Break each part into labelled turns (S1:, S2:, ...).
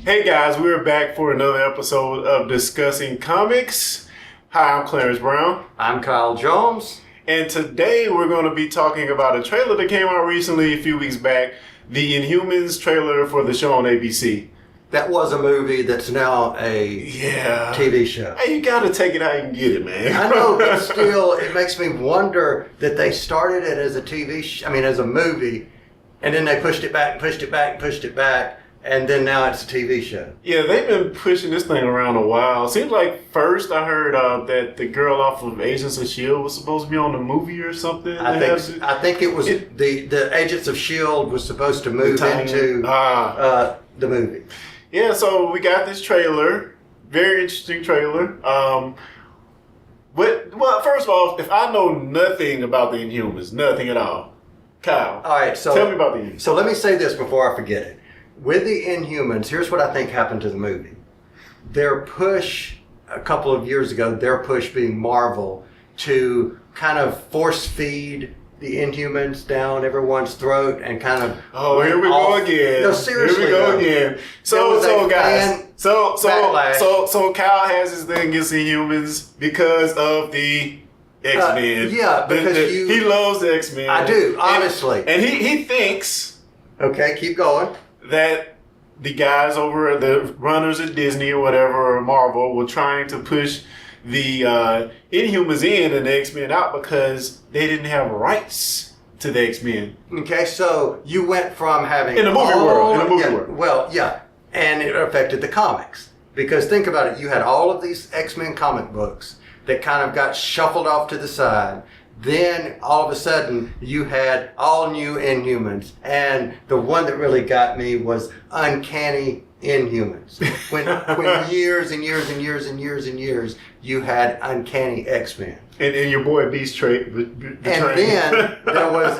S1: Hey guys, we're back for another episode of Discussing Comics. Hi, I'm Clarence Brown.
S2: I'm Kyle Jones.
S1: And today we're going to be talking about a trailer that came out recently, a few weeks back. The Inhumans trailer for the show on ABC.
S2: That was a movie that's now a TV show.
S1: Hey, you got to take it how you can get it, man.
S2: I know, but still, it makes me wonder that they started it as a as a movie, and then they pushed it back, and then now it's a TV show.
S1: Yeah, they've been pushing this thing around a while. Seems like first I heard that the girl off of Agents of S.H.I.E.L.D. was supposed to be on the movie or something.
S2: I think it was the Agents of S.H.I.E.L.D. was supposed to move into the movie.
S1: Yeah, so we got this trailer. Very interesting trailer. Well, first of all, if I know nothing about the Inhumans, nothing at all, Kyle,
S2: all right, so
S1: tell me about the Inhumans.
S2: So let me say this before I forget it. With the Inhumans, here's what I think happened to the movie. Their push a couple of years ago, their push being Marvel, to kind of force feed the Inhumans down everyone's throat and kind of
S1: here we go again.
S2: No, seriously.
S1: Here we go again. So guys, so Kyle has his thing against the Inhumans because of the X-Men.
S2: Because
S1: he loves the X-Men.
S2: I do, honestly.
S1: And he thinks.
S2: Okay, keep going.
S1: That the guys over the runners at Disney or whatever, or Marvel, were trying to push the Inhumans in and the X-Men out because they didn't have rights to the X-Men.
S2: Okay, so you went from having
S1: in the movie world.
S2: Well, yeah, and it affected the comics because think about it. You had all of these X-Men comic books that kind of got shuffled off to the side. Then all of a sudden you had all new Inhumans, and the one that really got me was Uncanny Inhumans. When years and years you had Uncanny X-Men.
S1: And your boy Beast betrayed.
S2: And then there was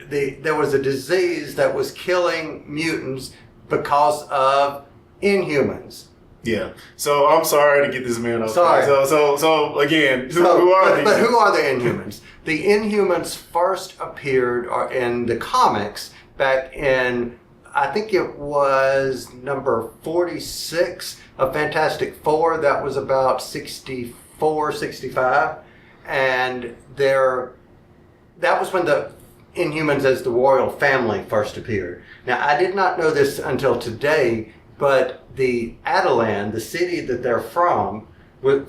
S2: there was a disease that was killing mutants because of Inhumans.
S1: Yeah. So I'm sorry to get this man off.
S2: Sorry.
S1: So again, who are these?
S2: But who are the Inhumans? The Inhumans first appeared in the comics back in, I think it was number 46 of Fantastic Four. That was about 64, 65. And that was when the Inhumans as the Royal Family first appeared. Now, I did not know this until today, but the Adelan, the city that they're from,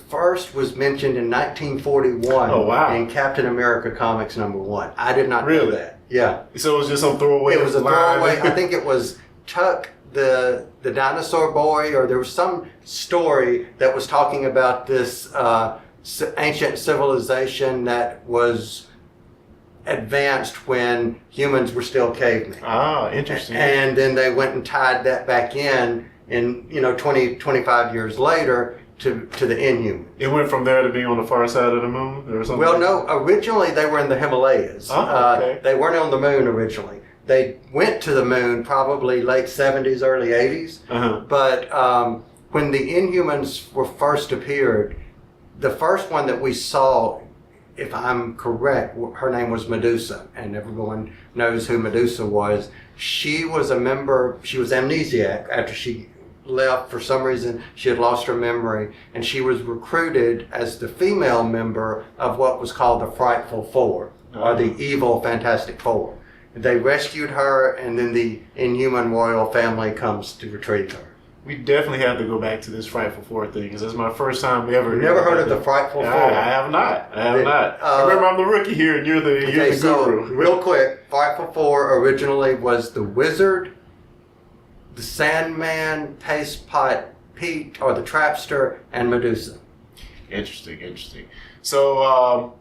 S2: first was mentioned in 1941 in Captain America Comics #1. I did not know that. Yeah.
S1: So it was just some throwaway.
S2: It was a throwaway. I think it was Tuck the dinosaur boy, or there was some story that was talking about this ancient civilization that was advanced when humans were still cavemen.
S1: Ah, interesting.
S2: And then they went and tied that back in 25 years later to the Inhumans.
S1: It went from there to being on the far side of the moon or something?
S2: Well, no, originally they were in the Himalayas.
S1: Okay.
S2: They weren't on the moon originally. They went to the moon probably late 70s, early 80s.
S1: Uh-huh.
S2: But when the Inhumans were first appeared, the first one that we saw, if I'm correct, her name was Medusa, and everyone knows who Medusa was. She was she was amnesiac after she left. For some reason, she had lost her memory, and she was recruited as the female member of what was called the Frightful Four, or the evil Fantastic Four. They rescued her, and then the Inhuman royal family comes to retrieve her.
S1: We definitely have to go back to this Frightful Four thing, because that's my first time ever.
S2: You've never heard of the Frightful Four?
S1: I have not. Remember, I'm the rookie here, and you're the guru.
S2: So, real quick, Frightful Four originally was the Wizard, the Sandman, Paste Pot Pete, or the Trapster, and Medusa.
S1: Interesting. So,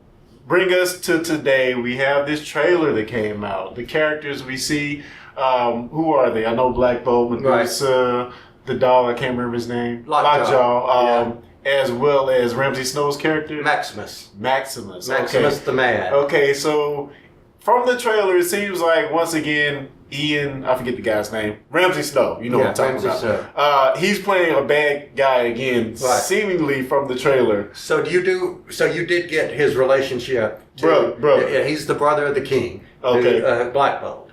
S1: bring us to today. We have this trailer that came out. The characters we see, who are they? I know Black Bolt, Medusa, the doll, I can't remember his name. Lockjaw. As well as Ramsay Snow's character?
S2: Maximus
S1: the
S2: Man.
S1: Okay, so from the trailer, it seems like, once again, I forget the guy's name, Ramsay Snow, you know what I'm talking about. He's playing a bad guy again, seemingly from the trailer.
S2: So you did get his relationship.
S1: Brother.
S2: Yeah, he's the brother of the king.
S1: Okay.
S2: Black Bolt.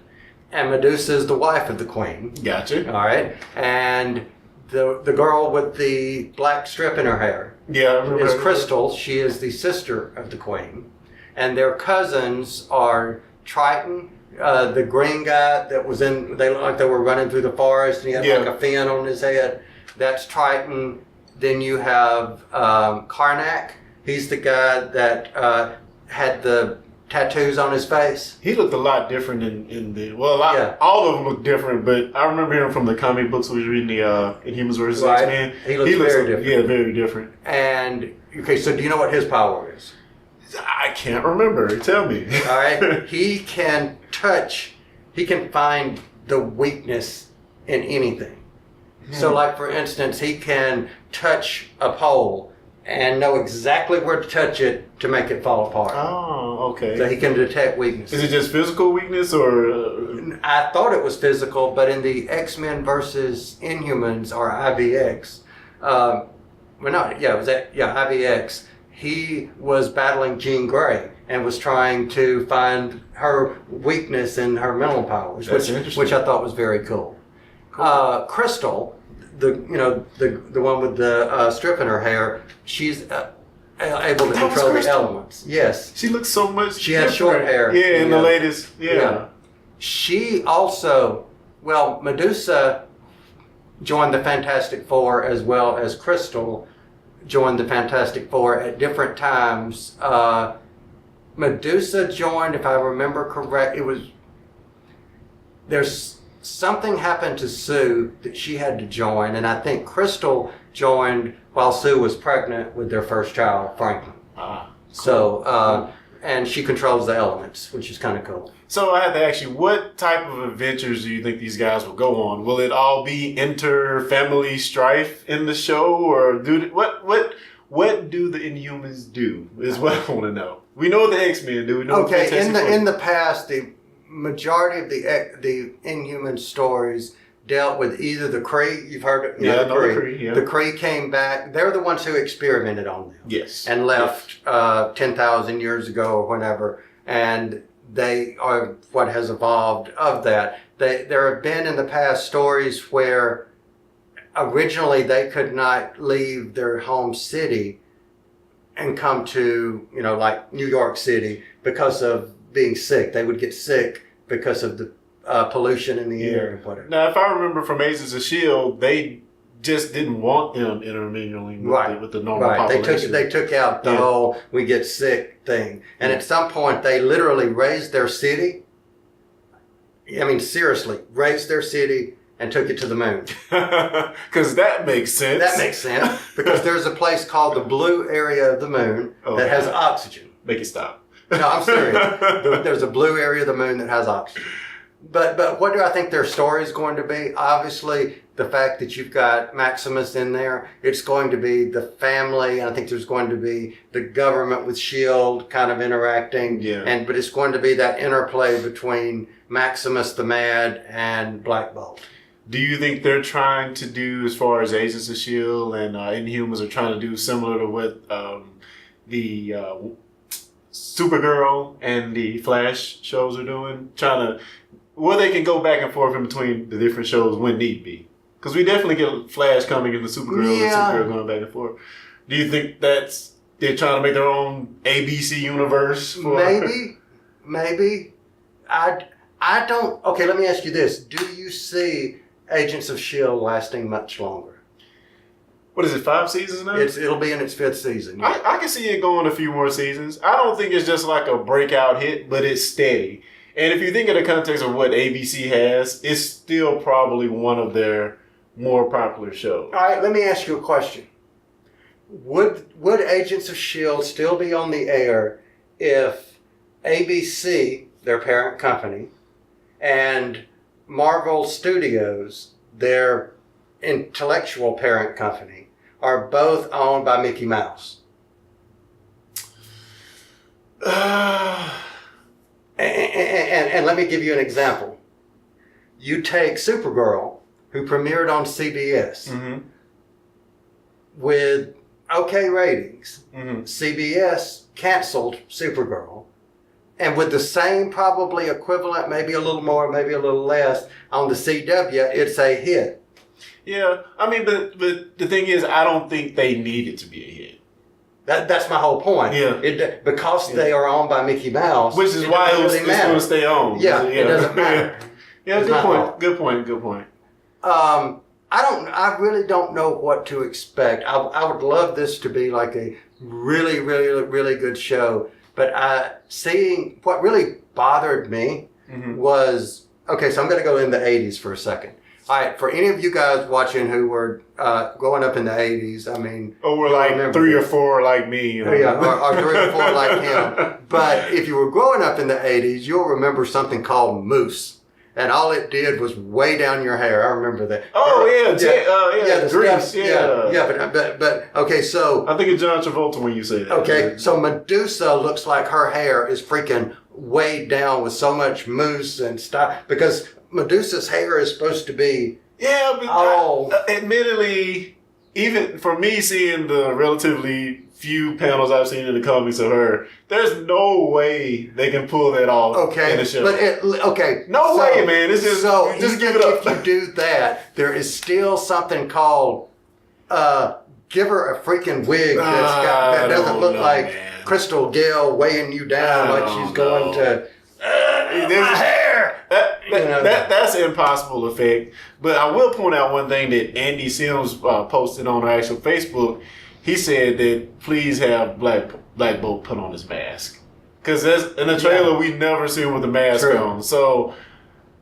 S2: and Medusa is the wife of the queen.
S1: Gotcha.
S2: All right, and the girl with the black strip in her hair,
S1: Yeah, I remember.
S2: is Crystal. She is the sister of the queen, and their cousins are Triton, the green guy that was in. They looked like they were running through the forest, and he had like a fin on his head. That's Triton. Then you have Karnak. He's the guy that had the tattoos on his face.
S1: He looked a lot different in the all of them look different, but I remember him from the comic books we was reading, the Inhumans vs. X-Men.
S2: He looks very different.
S1: Yeah, very different.
S2: And okay, so do you know what his power is?
S1: I can't remember. Tell me.
S2: All right, he can find the weakness in anything. So, like for instance, he can touch a pole and know exactly where to touch it to make it fall apart.
S1: Oh, okay.
S2: So he can detect weakness.
S1: Is it just physical weakness, or?
S2: I thought it was physical, but in the X-Men versus Inhumans, or IVX, IVX, he was battling Jean Grey and was trying to find her weakness in her mental powers, which I thought was very cool. Crystal, the one with the strip in her hair, she's able to control the elements. Yes,
S1: she looks so much.
S2: She has short hair.
S1: Yeah, in the latest. Yeah.
S2: She also, Medusa joined the Fantastic Four as well as Crystal joined the Fantastic Four at different times. Medusa joined, if I remember correct, there's something happened to Sue that she had to join, and I think Crystal joined while Sue was pregnant with their first child, Franklin. Cool. And she controls the elements, which is kind of cool.
S1: So I had to ask you, what type of adventures do you think these guys will go on? Will it all be inter-family strife in the show, or what do the Inhumans do? Is what I want to know. We know what the X-Men do. We know
S2: in the past, the majority of the Inhuman stories dealt with either the Kree. You've heard the Kree. Yeah. The Kree came back. They're the ones who experimented on them.
S1: Yes.
S2: And left 10,000 years ago or whenever. And they are what has evolved of that. There have been in the past stories where originally they could not leave their home city and come to, like New York City because of being sick. They would get sick because of the pollution in the air and whatever.
S1: Now, if I remember from Agents of S.H.I.E.L.D., they just didn't want them intermingling with the normal population.
S2: They took out the whole we get sick thing. And at some point, they literally raised their city. I mean, seriously, raised their city and took it to the moon.
S1: Because that makes sense.
S2: That makes sense. Because there's a place called the blue area of the moon that has oxygen.
S1: Make it stop.
S2: No, I'm serious. There's a blue area of the moon that has oxygen. But what do I think their story is going to be? Obviously, the fact that you've got Maximus in there, it's going to be the family. And I think there's going to be the government with S.H.I.E.L.D. kind of interacting.
S1: Yeah.
S2: But it's going to be that interplay between Maximus the Mad and Black Bolt.
S1: Do you think they're trying to do, as far as Agents of S.H.I.E.L.D. and Inhumans are trying to do, similar to what the Supergirl and the Flash shows are doing? They can go back and forth in between the different shows when need be. Because we definitely get Flash coming into Supergirl and Supergirl going back and forth. Do you think they're trying to make their own ABC universe?
S2: Maybe. I don't. Okay, let me ask you this. Do you see Agents of S.H.I.E.L.D. lasting much longer?
S1: What is it, 5 seasons now?
S2: It'll be in its 5th season.
S1: Yeah. I can see it going a few more seasons. I don't think it's just like a breakout hit, but it's steady. And if you think of the context of what ABC has, it's still probably one of their more popular shows.
S2: All right, let me ask you a question. Would Agents of S.H.I.E.L.D. still be on the air if ABC, their parent company, and Marvel Studios, their intellectual parent company, are both owned by Mickey Mouse? And let me give you an example. You take Supergirl, who premiered on CBS, with okay ratings. CBS canceled Supergirl, And with the same probably equivalent, maybe a little more, maybe a little less, on the CW, it's a hit.
S1: Yeah, I mean, but the thing is, I don't think they need it to be a hit.
S2: That's my whole point.
S1: Yeah.
S2: Because they are owned by Mickey Mouse.
S1: Which is why it's going to stay on.
S2: Yeah, it doesn't matter.
S1: Yeah, good point.
S2: I really don't know what to expect. I would love this to be like a really, really, really good show. But seeing what really bothered me was, okay, so I'm going to go in the 80s for a second. All right, for any of you guys watching who were growing up in the 80s, I mean...
S1: Oh, we're like 3 or 4 like me. You know?
S2: Yeah, or 3 or 4 like him. But if you were growing up in the 80s, you'll remember something called mousse. And all it did was weigh down your hair. I remember that.
S1: Oh, the grease.
S2: Stuff, but okay, so...
S1: I think it's John Travolta when you say that.
S2: Okay, so Medusa looks like her hair is freaking weighed down with so much mousse and stuff. Because Medusa's hair is supposed to be...
S1: Yeah, but admittedly, even for me seeing the relatively few panels I've seen in the comics of her, there's no way they can pull that off in the show. No way, man. It's just, just give it up.
S2: If you do that, there is still something called give her a freaking wig that doesn't look like Crystal Gale weighing you down like she's going to... my hair!
S1: That's an impossible effect. But I will point out one thing that Andy Sims posted on our actual Facebook. He said that please have Black Bolt put on his mask. Because in the trailer, we never see him with the mask on. So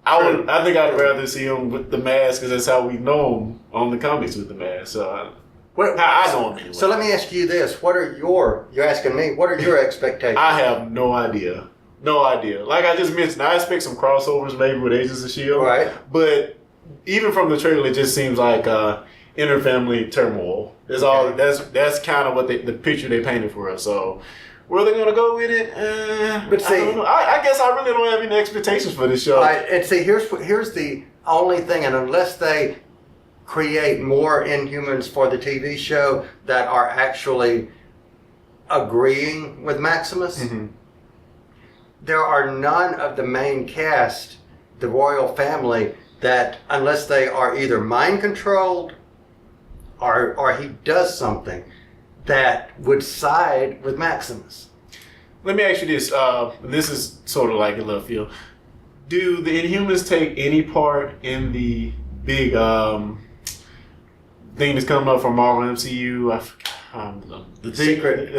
S1: I think I'd rather see him with the mask because that's how we know him on the comics with the mask. So I know him anyway.
S2: So let me ask you this. You're asking me, what are your expectations?
S1: I have no idea. No idea. Like I just mentioned, I expect some crossovers maybe with Agents of S.H.I.E.L.D.
S2: Right.
S1: But even from the trailer, it just seems like inter-family turmoil. That's kind of what the picture they painted for us. So where they're going to go with it,
S2: but see,
S1: I don't know. I guess I really don't have any expectations for this show.
S2: And see, here's the only thing, and unless they create more Inhumans for the TV show that are actually agreeing with Maximus, there are none of the main cast, the royal family, that unless they are either mind controlled or he does something that would side with Maximus.
S1: Let me ask you this. This is sort of like a left field. Do the Inhumans take any part in the big thing that's coming up from Marvel MCU? I forgot.
S2: The secret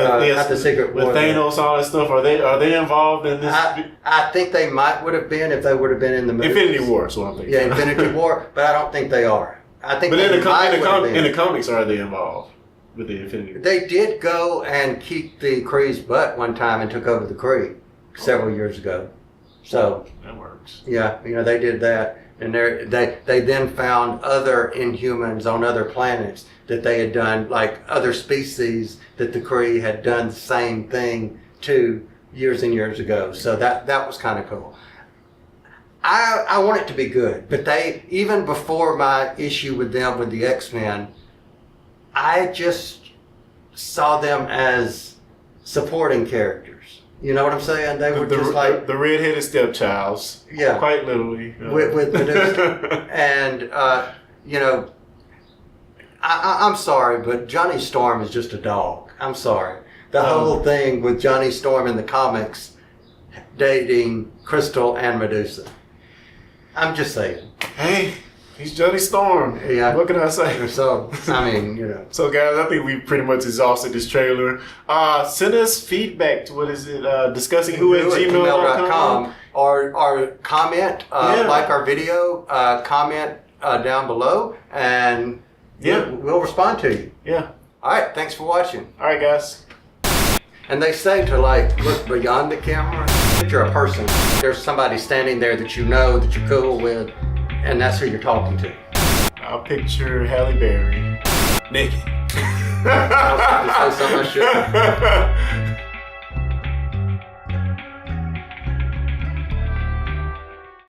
S2: war.
S1: With Thanos, all that stuff. Are they involved in this?
S2: I think they would have been if they would have been in the movie.
S1: Infinity War is what I'm thinking.
S2: Yeah, Infinity War, but I don't think they are. I think.
S1: But in the comics, are they involved with the Infinity War?
S2: They did go and kick the Kree's butt one time and took over the Kree several years ago. So
S1: that works.
S2: Yeah, they did that. And they then found other Inhumans on other planets that they had done, like other species that the Kree had done the same thing to years and years ago. So that was kind of cool. I want it to be good, but even before my issue with them with the X-Men, I just saw them as supporting characters. You know what I'm saying? They were just like
S1: the red-headed stepchilds.
S2: Yeah,
S1: quite literally.
S2: With Medusa. And I'm sorry, but Johnny Storm is just a dog. I'm sorry. The whole thing with Johnny Storm in the comics dating Crystal and Medusa. I'm just saying.
S1: Hey, he's Johnny Storm.
S2: Yeah.
S1: What can I say?
S2: So, I mean,
S1: So, guys, I think we pretty much exhausted this trailer. Send us feedback to, discussing who at gmail.com.
S2: Or comment, like our video, comment down below, and we'll respond to you.
S1: Yeah.
S2: All right, thanks for watching.
S1: All right, guys.
S2: And they say to look beyond the camera. If you're a person, there's somebody standing there that you know, that you're cool with, and that's who you're talking to.
S1: I'll picture Halle Berry naked.
S2: I was going to say something I shouldn't.